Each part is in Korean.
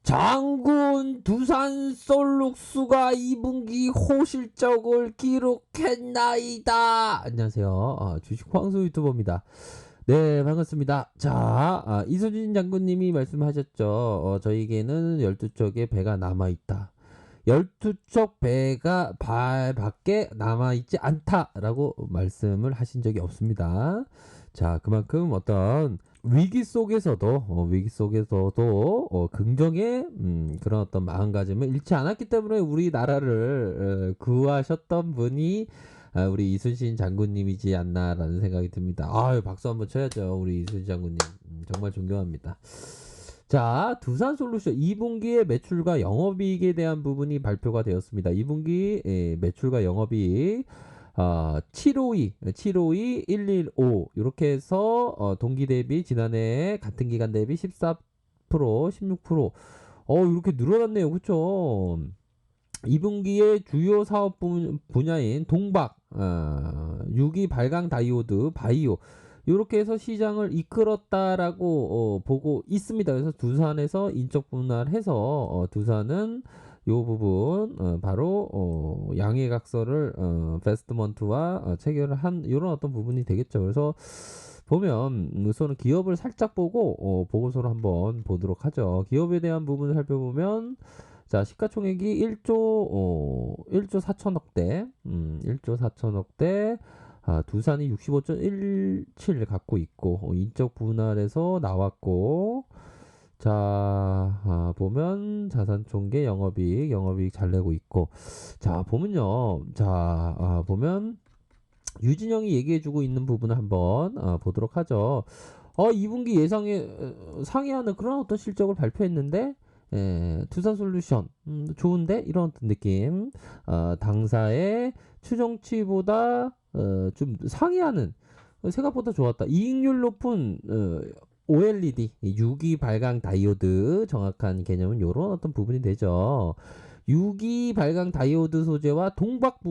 장군 두산 솔룩스가 2분기 호실적을 기록했나이다. 안녕하세요. 주식 황소 유튜버입니다. 네, 반갑습니다. 자, 이수진 장군님이 말씀하셨죠. 저에게는 12척의 배가 남아있다. 12척 배가 밖에 남아있지 않다라고 말씀을 하신 적이 없습니다. 자, 그만큼 어떤 위기 속에서도 긍정의 그런 어떤 마음가짐을 잃지 않았기 때문에 우리나라를 구하셨던 분이 우리 이순신 장군님이지 않나라는 생각이 듭니다. 아유, 박수 한번 쳐야죠. 우리 이순신 장군님. 정말 존경합니다. 자, 두산솔루션 2분기의 매출과 영업이익에 대한 부분이 발표가 되었습니다. 2분기 매출과 영업이익 752, 115 이렇게 해서 동기 대비 지난해 같은 기간 대비 14%, 16% 이렇게 늘어났네요. 그쵸? 2분기의 주요 사업 분야인 동박, 유기 발광 다이오드, 바이오 이렇게 해서 시장을 이끌었다라고 보고 있습니다. 그래서 두산에서 인적 분할해서 두산은 요 부분 바로 양해각서를 베스트먼트와 체결을 한 이런 어떤 부분이 되겠죠. 그래서 보면 우선은 기업을 살짝 보고 보고서를 한번 보도록 하죠. 기업에 대한 부분을 살펴보면 자, 시가총액이 1조 4천억대, 1조 4천억대, 두산이 65.17 갖고 있고, 인적 분할에서 나왔고, 자, 보면 자산총계 영업이익 잘 내고 있고, 자, 보면요, 자, 보면 유진영이 얘기해주고 있는 부분을 한번 보도록 하죠. 2분기 예상에 상회하는 그런 어떤 실적을 발표했는데, 두산솔루션 좋은데 이런 느낌. 당사의 추정치보다 좀 상회하는 생각보다 좋았다. 이익률 높은 OLED 유기 발광 다이오드 정확한 개념은 이런 어떤 부분이 되죠. 유기 발광 다이오드 소재와 동박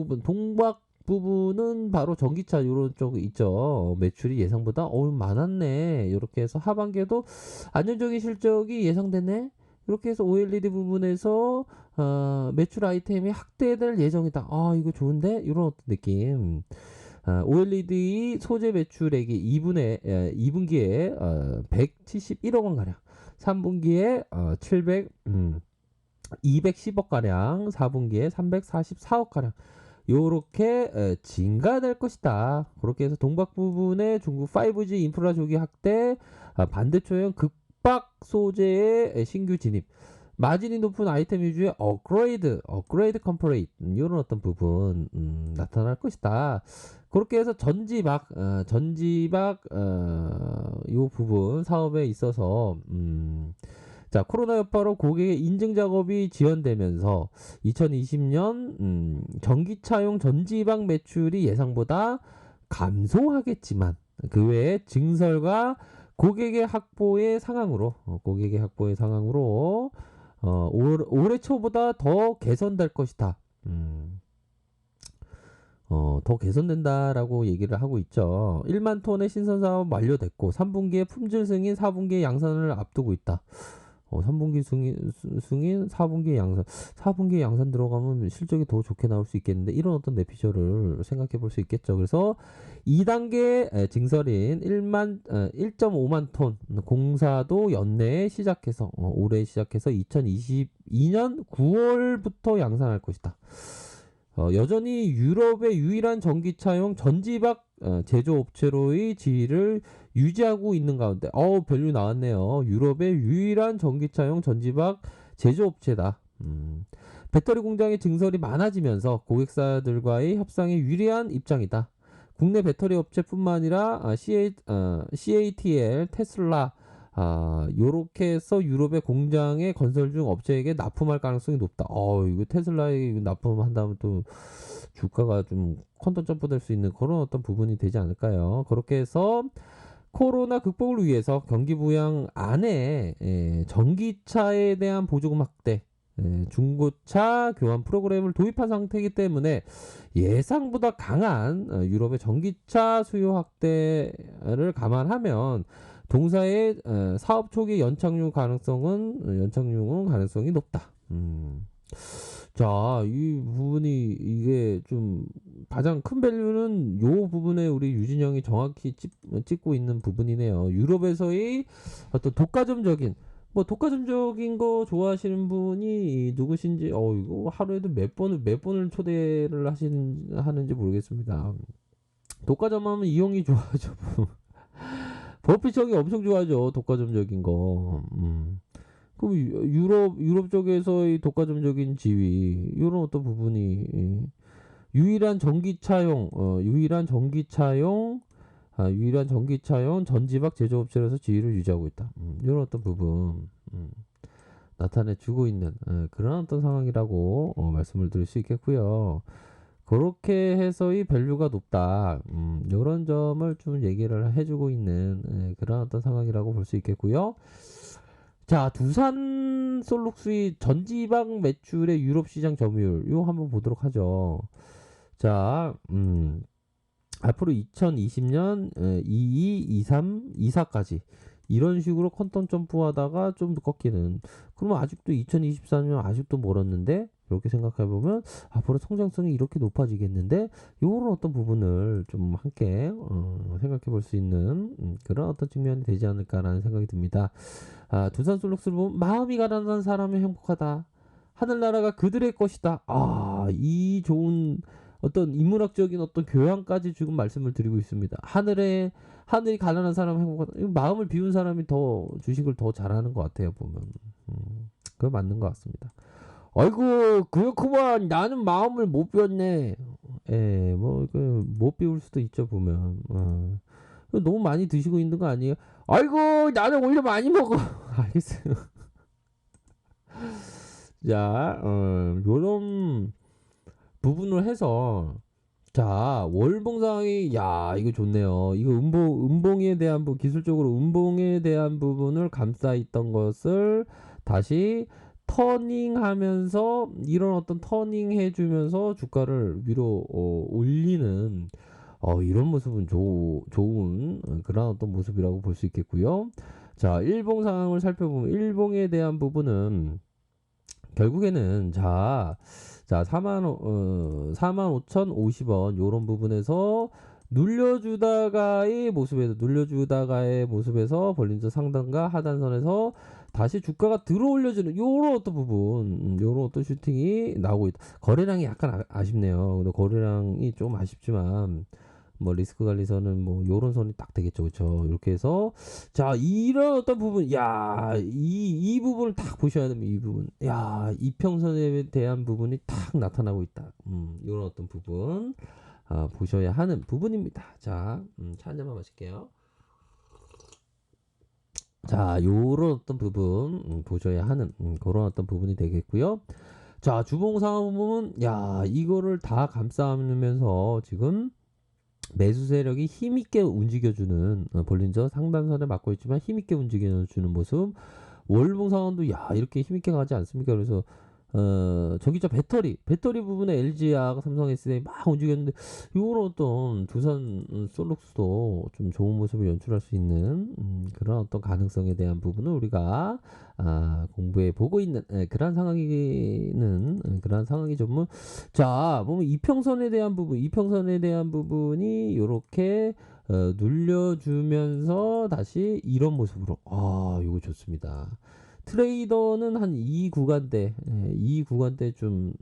부분은 바로 전기차 이런 쪽 있죠. 매출이 예상보다 많았네. 이렇게 해서 하반기에도 안정적인 실적이 예상되네. 이렇게 해서 OLED 부분에서 매출 아이템이 확대될 예정이다. 이거 좋은데? 이런 어떤 느낌. OLED 소재 매출액이 2분기에 171억 원 가량, 3분기에 210억 가량, 4분기에 344억 가량 요렇게 증가될 것이다. 그렇게 해서 동박 부분의 중국 5G 인프라 조기 확대, 반대초형 극박 소재의 신규 진입, 마진이 높은 아이템 위주의 업그레이드 컴포레이트 이런 어떤 부분 나타날 것이다. 그렇게 해서 전지박 요 부분 사업에 있어서 자, 코로나 여파로 고객의 인증 작업이 지연되면서 2020년 전기차용 전지박 매출이 예상보다 감소하겠지만 그 외에 증설과 고객의 확보의 상황으로 올해 초보다 더 개선될 것이다. 더 개선된다라고 얘기를 하고 있죠. 1만 톤의 신선 사업 완료됐고 3분기에 품질 승인, 4분기에 양산을 앞두고 있다. 3분기 승인, 4분기 양산. 4분기 양산 들어가면 실적이 더 좋게 나올 수 있겠는데 이런 어떤 내피셜을 생각해 볼 수 있겠죠. 그래서 2단계 증설인 1.5만 톤 공사도 연내에 시작해서 올해 시작해서 2022년 9월부터 양산할 것이다. 여전히 유럽의 유일한 전기차용 전지박 제조업체로의 지위를 유지하고 있는 가운데 밸류 나왔네요. 유럽의 유일한 전기차용 전지박 제조업체다. 배터리 공장의 증설이 많아지면서 고객사들과의 협상에 유리한 입장이다. 국내 배터리 업체뿐만 아니라 CATL, 테슬라 요렇게 해서 유럽의 공장에 건설 중 업체에게 납품할 가능성이 높다. 이거 테슬라에 납품한다면 또 주가가 좀 퀀텀 점프될 수 있는 그런 어떤 부분이 되지 않을까요? 그렇게 해서 코로나 극복을 위해서 경기 부양 안에 전기차에 대한 보조금 확대, 중고차 교환 프로그램을 도입한 상태이기 때문에 예상보다 강한 유럽의 전기차 수요 확대를 감안하면 동사의 사업 초기 연착륙 연착륙은 가능성이 높다. 자, 이 부분이 이게 좀 가장 큰 밸류는 요 부분에 우리 유진 형이 정확히 짚고 있는 부분이네요. 유럽에서의 어떤 독과점적인 거 좋아하시는 분이 누구신지, 이거 하루에도 몇 번을 초대를 하는지 모르겠습니다. 독과점하면 이 형이 좋아하죠. 버핏 형이 엄청 좋아하죠. 독과점적인 거. 그럼 유럽 쪽에서의 독과점적인 지위, 이런 어떤 부분이, 유일한 전기차용 전지박 제조업체로서 지위를 유지하고 있다. 이런 어떤 부분, 나타내 주고 있는 그런 어떤 상황이라고 말씀을 드릴 수 있겠고요. 그렇게 해서의 밸류가 높다. 이런 점을 좀 얘기를 해주고 있는 그런 어떤 상황이라고 볼 수 있겠고요. 자, 두산 솔룩스의 전지방 매출의 유럽 시장 점유율, 요 한번 보도록 하죠. 자, 앞으로 2020년 22, 23, 24까지 이런 식으로 컨텀 점프하다가 좀 더 꺾이는. 그러면 아직도 2024년 아직도 멀었는데, 이렇게 생각해 보면 앞으로 성장성이 이렇게 높아지겠는데, 요런 어떤 부분을 좀 함께 생각해 볼 수 있는 그런 어떤 측면이 되지 않을까라는 생각이 듭니다. 두산 솔룩스를 보면 마음이 가난한 사람은 행복하다. 하늘나라가 그들의 것이다. 이 좋은 어떤 인문학적인 어떤 교양까지 지금 말씀을 드리고 있습니다. 하늘이 가난한 사람은 행복하다. 마음을 비운 사람이 더 주식을 더 잘하는 것 같아요, 보면. 그거 맞는 것 같습니다. 아이고, 그렇구만. 나는 마음을 못 비웠네. 예, 못 비울 수도 있죠, 보면. 너무 많이 드시고 있는 거 아니에요? 아이고, 나는 오히려 많이 먹어. 알겠어요. 자, 요런 부분을 해서, 자, 월봉상이, 야, 이거 좋네요. 이거 음봉에 대한 기술적으로 음봉에 대한 부분을 감싸 있던 것을 다시 터닝하면서, 이런 어떤 터닝 해주면서 주가를 위로 올리는 이런 모습은 좋은 그런 어떤 모습이라고 볼 수 있겠고요. 자, 일봉 상황을 살펴보면 일봉에 대한 부분은 결국에는 자 45,050원 요런 부분에서 눌려주다가의 모습에서 벌린저 상단과 하단선에서 다시 주가가 들어 올려주는 요런 어떤 부분, 요런 어떤 슈팅이 나오고 있다. 거래량이 약간 아쉽네요. 근데 거래량이 좀 아쉽지만 리스크 관리선은 요런 선이 딱 되겠죠. 그렇죠? 이렇게 해서 자, 이런 어떤 부분, 이 부분을 딱 보셔야 됩니다. 이 부분, 이평선에 대한 부분이 딱 나타나고 있다. 이런 어떤 부분 보셔야 하는 부분입니다. 자, 차 한 잔만 마실게요. 자, 요런 어떤 부분 보셔야 하는 그런 어떤 부분이 되겠고요. 자, 주봉 상황 보면 이거를 다 감싸면서 지금 매수 세력이 힘있게 움직여주는 볼린저 상단선에 맞고 있지만 힘있게 움직여주는 모습. 월봉 상황도 이렇게 힘있게 가지 않습니까? 그래서 전기차 배터리 부분에 LG와 삼성 SDI 막 움직였는데, 요런 어떤 두산 솔룩스도 좀 좋은 모습을 연출할 수 있는 그런 어떤 가능성에 대한 부분을 우리가 공부해 보고 있는 그런 상황이죠. 자, 보면 이평선에 대한 부분이 요렇게 눌려주면서 다시 이런 모습으로, 이거 좋습니다. 트레이더는 한 이 구간대 좀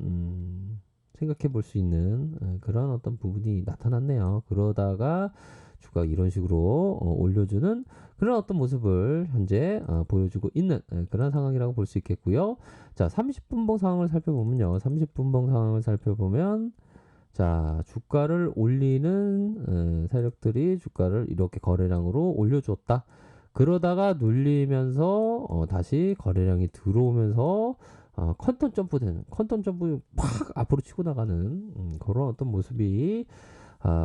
생각해 볼 수 있는 그런 어떤 부분이 나타났네요. 그러다가 주가 이런 식으로 올려주는 그런 어떤 모습을 현재 보여주고 있는 그런 상황이라고 볼 수 있겠고요. 자, 30분봉 상황을 살펴보면요. 30분봉 상황을 살펴보면, 자, 주가를 올리는 세력들이 주가를 이렇게 거래량으로 올려줬다. 그러다가 눌리면서 다시 거래량이 들어오면서 컨텀 점프 팍 앞으로 치고 나가는 그런 어떤 모습이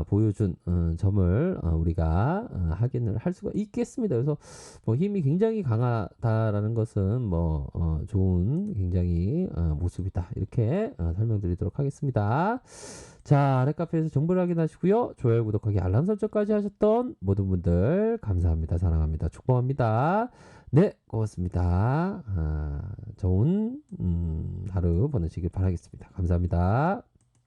보여준 점을 우리가 확인을 할 수가 있겠습니다. 그래서 뭐 힘이 굉장히 강하다라는 것은 뭐 좋은 굉장히 모습이다. 이렇게 설명드리도록 하겠습니다. 자, 랩카페에서 정보를 확인하시고요. 좋아요, 구독하기, 알람 설정까지 하셨던 모든 분들 감사합니다. 사랑합니다. 축복합니다. 네, 고맙습니다. 좋은 하루 보내시길 바라겠습니다. 감사합니다.